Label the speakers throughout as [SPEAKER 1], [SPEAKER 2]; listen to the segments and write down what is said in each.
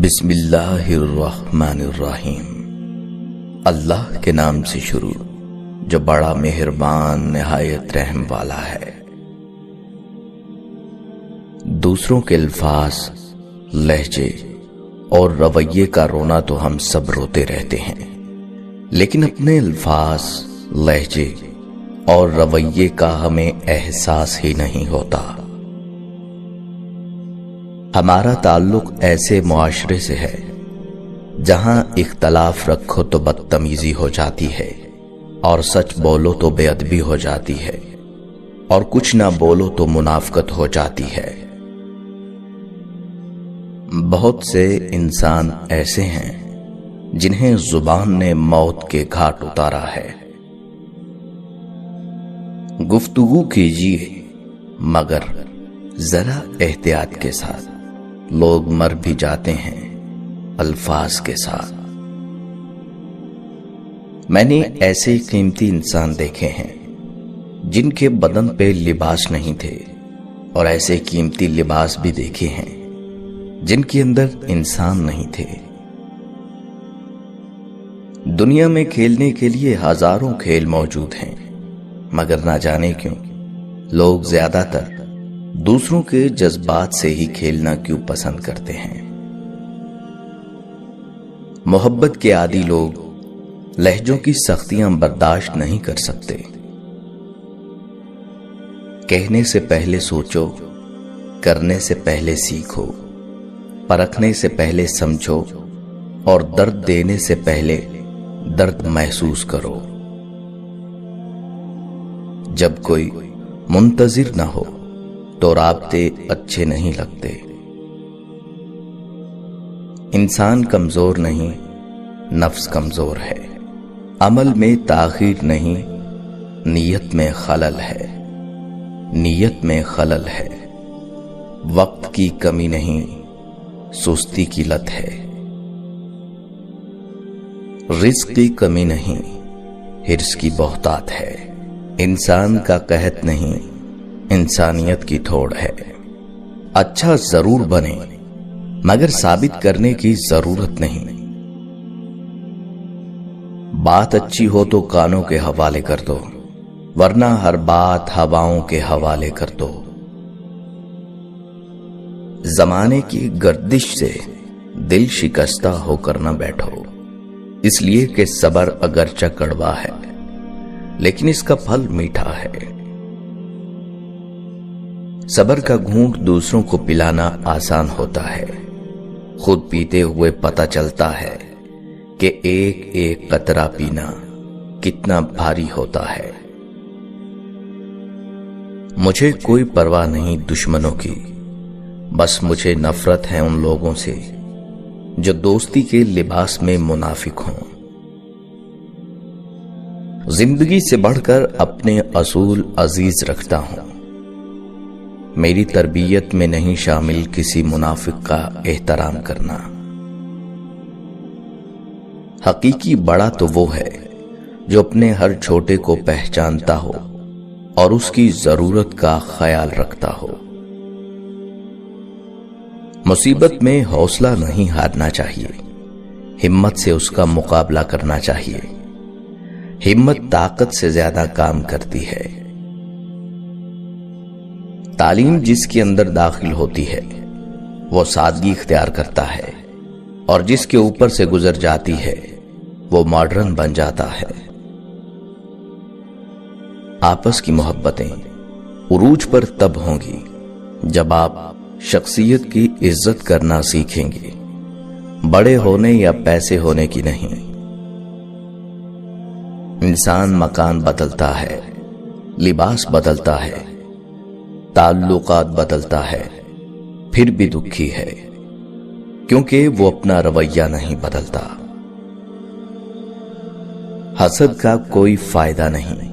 [SPEAKER 1] بسم اللہ الرحمن الرحیم۔ اللہ کے نام سے شروع جو بڑا مہربان نہایت رحم والا ہے۔ دوسروں کے الفاظ، لہجے اور رویے کا رونا تو ہم سب روتے رہتے ہیں، لیکن اپنے الفاظ، لہجے اور رویے کا ہمیں احساس ہی نہیں ہوتا۔ ہمارا تعلق ایسے معاشرے سے ہے جہاں اختلاف رکھو تو بدتمیزی ہو جاتی ہے، اور سچ بولو تو بے ادبی ہو جاتی ہے، اور کچھ نہ بولو تو منافقت ہو جاتی ہے۔ بہت سے انسان ایسے ہیں جنہیں زبان نے موت کے گھاٹ اتارا ہے۔ گفتگو کیجیے مگر ذرا احتیاط کے ساتھ، لوگ مر بھی جاتے ہیں الفاظ کے ساتھ۔ میں نے ایسے قیمتی انسان دیکھے ہیں جن کے بدن پہ لباس نہیں تھے، اور ایسے قیمتی لباس بھی دیکھے ہیں جن کے اندر انسان نہیں تھے۔ دنیا میں کھیلنے کے لیے ہزاروں کھیل موجود ہیں، مگر نہ جانے کیوں لوگ زیادہ تر دوسروں کے جذبات سے ہی کھیلنا کیوں پسند کرتے ہیں۔ محبت کے عادی لوگ لہجوں کی سختیاں برداشت نہیں کر سکتے۔ کہنے سے پہلے سوچو، کرنے سے پہلے سیکھو، پرکھنے سے پہلے سمجھو، اور درد دینے سے پہلے درد محسوس کرو۔ جب کوئی منتظر نہ ہو تو رابطے اچھے نہیں لگتے۔ انسان کمزور نہیں، نفس کمزور ہے۔ عمل میں تاخیر نہیں، نیت میں خلل ہے۔ نیت میں خلل ہے۔ وقت کی کمی نہیں، سستی کی لت ہے۔ رزق کی کمی نہیں، حرص کی بہتات ہے۔ انسان کا قحط نہیں، انسانیت کی تھوڑ ہے۔ اچھا ضرور بنے مگر ثابت کرنے کی ضرورت نہیں۔ بات اچھی ہو تو کانوں کے حوالے کر دو، ورنہ ہر بات ہواؤں کے حوالے کر دو۔ زمانے کی گردش سے دل شکستہ ہو کر نہ بیٹھو، اس لیے کہ صبر اگرچہ کڑوا ہے لیکن اس کا پھل میٹھا ہے۔ صبر کا گھونٹ دوسروں کو پلانا آسان ہوتا ہے، خود پیتے ہوئے پتہ چلتا ہے کہ ایک ایک قطرہ پینا کتنا بھاری ہوتا ہے۔ مجھے کوئی پرواہ نہیں دشمنوں کی، بس مجھے نفرت ہے ان لوگوں سے جو دوستی کے لباس میں منافق ہوں۔ زندگی سے بڑھ کر اپنے اصول عزیز رکھتا ہوں۔ میری تربیت میں نہیں شامل کسی منافق کا احترام کرنا۔ حقیقی بڑا تو وہ ہے جو اپنے ہر چھوٹے کو پہچانتا ہو اور اس کی ضرورت کا خیال رکھتا ہو۔ مصیبت میں حوصلہ نہیں ہارنا چاہیے، ہمت سے اس کا مقابلہ کرنا چاہیے۔ ہمت طاقت سے زیادہ کام کرتی ہے۔ تعلیم جس کے اندر داخل ہوتی ہے وہ سادگی اختیار کرتا ہے، اور جس کے اوپر سے گزر جاتی ہے وہ ماڈرن بن جاتا ہے۔ آپس کی محبتیں عروج پر تب ہوں گی جب آپ شخصیت کی عزت کرنا سیکھیں گے، بڑے ہونے یا پیسے ہونے کی نہیں۔ انسان مکان بدلتا ہے، لباس بدلتا ہے، تعلقات بدلتا ہے، پھر بھی دکھی ہے کیونکہ وہ اپنا رویہ نہیں بدلتا۔ حسد کا کوئی فائدہ نہیں،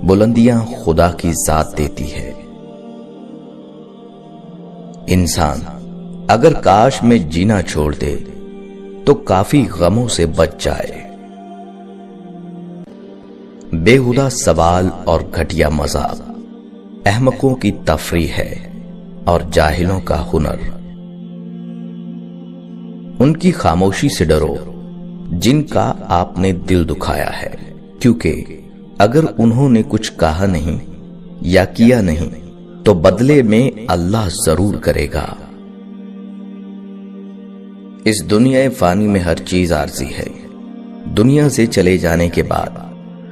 [SPEAKER 1] بلندیاں خدا کی ذات دیتی ہے۔ انسان اگر کاش میں جینا چھوڑ دے تو کافی غموں سے بچ جائے۔ بےہودہ سوال اور گھٹیا مذاق احمقوں کی تفریح ہے اور جاہلوں کا ہنر۔ ان کی خاموشی سے ڈرو جن کا آپ نے دل دکھایا ہے، کیونکہ اگر انہوں نے کچھ کہا نہیں یا کیا نہیں تو بدلے میں اللہ ضرور کرے گا۔ اس دنیا فانی میں ہر چیز عارضی ہے۔ دنیا سے چلے جانے کے بعد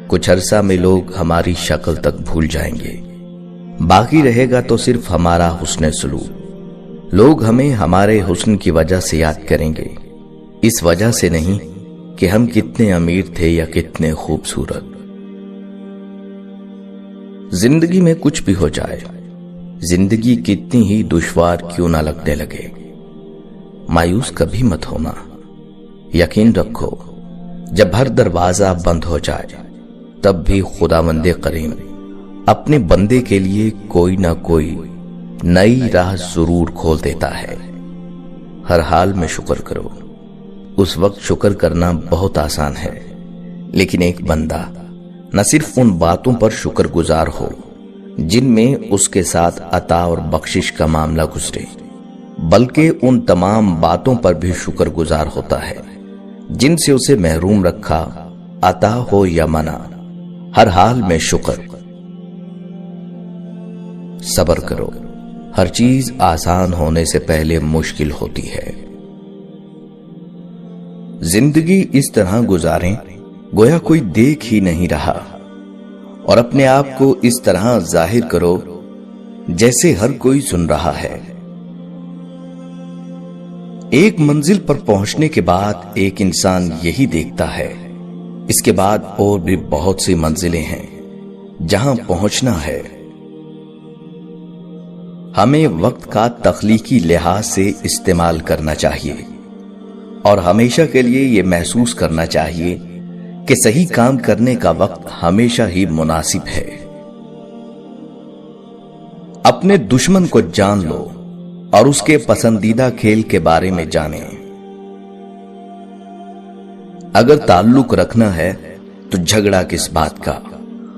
[SPEAKER 1] کچھ عرصہ میں لوگ ہماری شکل تک بھول جائیں گے، باقی رہے گا تو صرف ہمارا حسن سلوک۔ لوگ ہمیں ہمارے حسن کی وجہ سے یاد کریں گے، اس وجہ سے نہیں کہ ہم کتنے امیر تھے یا کتنے خوبصورت۔ زندگی میں کچھ بھی ہو جائے، زندگی کتنی ہی دشوار کیوں نہ لگنے لگے، مایوس کبھی مت ہونا۔ یقین رکھو جب ہر دروازہ بند ہو جائے تب بھی خداوند کریم اپنے بندے کے لیے کوئی نہ کوئی نئی راہ ضرور کھول دیتا ہے۔ ہر حال میں شکر کرو۔ اس وقت شکر کرنا بہت آسان ہے، لیکن ایک بندہ نہ صرف ان باتوں پر شکر گزار ہو جن میں اس کے ساتھ عطا اور بخشش کا معاملہ گزرے، بلکہ ان تمام باتوں پر بھی شکر گزار ہوتا ہے جن سے اسے محروم رکھا، عطا ہو یا منع، ہر حال میں شکر۔ صبر کرو، ہر چیز آسان ہونے سے پہلے مشکل ہوتی ہے۔ زندگی اس طرح گزاریں گویا کوئی دیکھ ہی نہیں رہا، اور اپنے آپ کو اس طرح ظاہر کرو جیسے ہر کوئی سن رہا ہے۔ ایک منزل پر پہنچنے کے بعد ایک انسان یہی دیکھتا ہے، اس کے بعد اور بھی بہت سی منزلیں ہیں جہاں پہنچنا ہے۔ ہمیں وقت کا تخلیقی لحاظ سے استعمال کرنا چاہیے اور ہمیشہ کے لیے یہ محسوس کرنا چاہیے کہ صحیح کام کرنے کا وقت ہمیشہ ہی مناسب ہے۔ اپنے دشمن کو جان لو اور اس کے پسندیدہ کھیل کے بارے میں جانیں۔ اگر تعلق رکھنا ہے تو جھگڑا کس بات کا،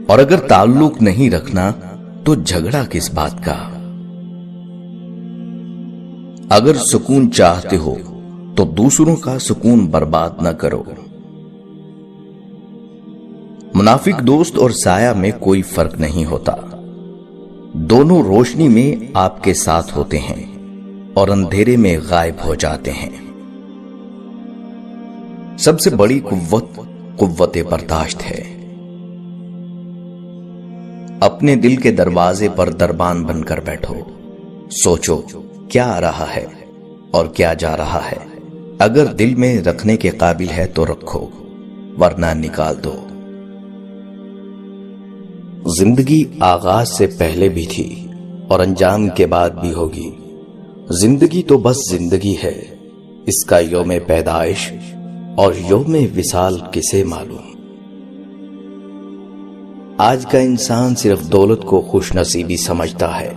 [SPEAKER 1] اور اگر تعلق نہیں رکھنا تو جھگڑا کس بات کا۔ اگر سکون چاہتے ہو تو دوسروں کا سکون برباد نہ کرو۔ منافق دوست اور سایہ میں کوئی فرق نہیں ہوتا، دونوں روشنی میں آپ کے ساتھ ہوتے ہیں اور اندھیرے میں غائب ہو جاتے ہیں۔ سب سے بڑی قوت برداشت ہے۔ اپنے دل کے دروازے پر دربان بن کر بیٹھو، سوچو کیا آ رہا ہے اور کیا جا رہا ہے۔ اگر دل میں رکھنے کے قابل ہے تو رکھو، ورنہ نکال دو۔ زندگی آغاز سے پہلے بھی تھی اور انجام کے بعد بھی ہوگی۔ زندگی تو بس زندگی ہے، اس کا یوم پیدائش اور یوم وصال کسے معلوم۔ آج کا انسان صرف دولت کو خوش نصیبی سمجھتا ہے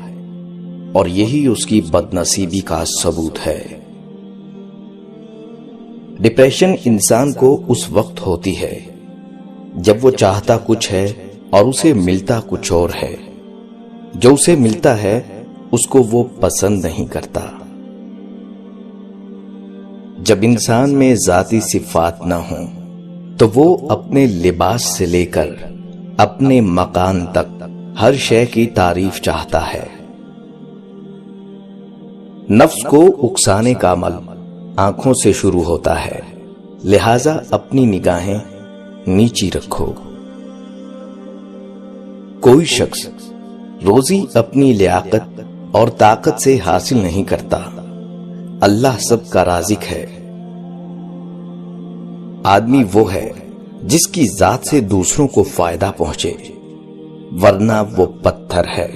[SPEAKER 1] اور یہی اس کی بد نصیبی کا ثبوت ہے۔ ڈپریشن انسان کو اس وقت ہوتی ہے جب وہ چاہتا کچھ ہے اور اسے ملتا کچھ اور ہے۔ جو اسے ملتا ہے اس کو وہ پسند نہیں کرتا۔ جب انسان میں ذاتی صفات نہ ہوں تو وہ اپنے لباس سے لے کر اپنے مکان تک ہر شے کی تعریف چاہتا ہے۔ نفس کو اکسانے کا عمل آنکھوں سے شروع ہوتا ہے، لہذا اپنی نگاہیں نیچی رکھو۔ کوئی شخص روزی اپنی لیاقت اور طاقت سے حاصل نہیں کرتا، اللہ سب کا رازق ہے۔ آدمی وہ ہے جس کی ذات سے دوسروں کو فائدہ پہنچے، ورنہ وہ پتھر ہے۔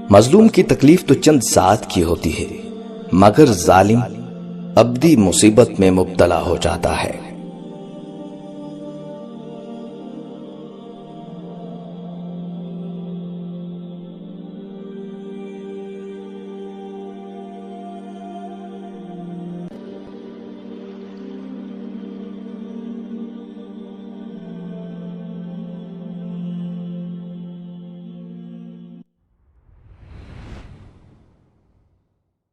[SPEAKER 1] مظلوم کی تکلیف تو چند ساتھ کی ہوتی ہے، مگر ظالم ابدی مصیبت میں مبتلا ہو جاتا ہے۔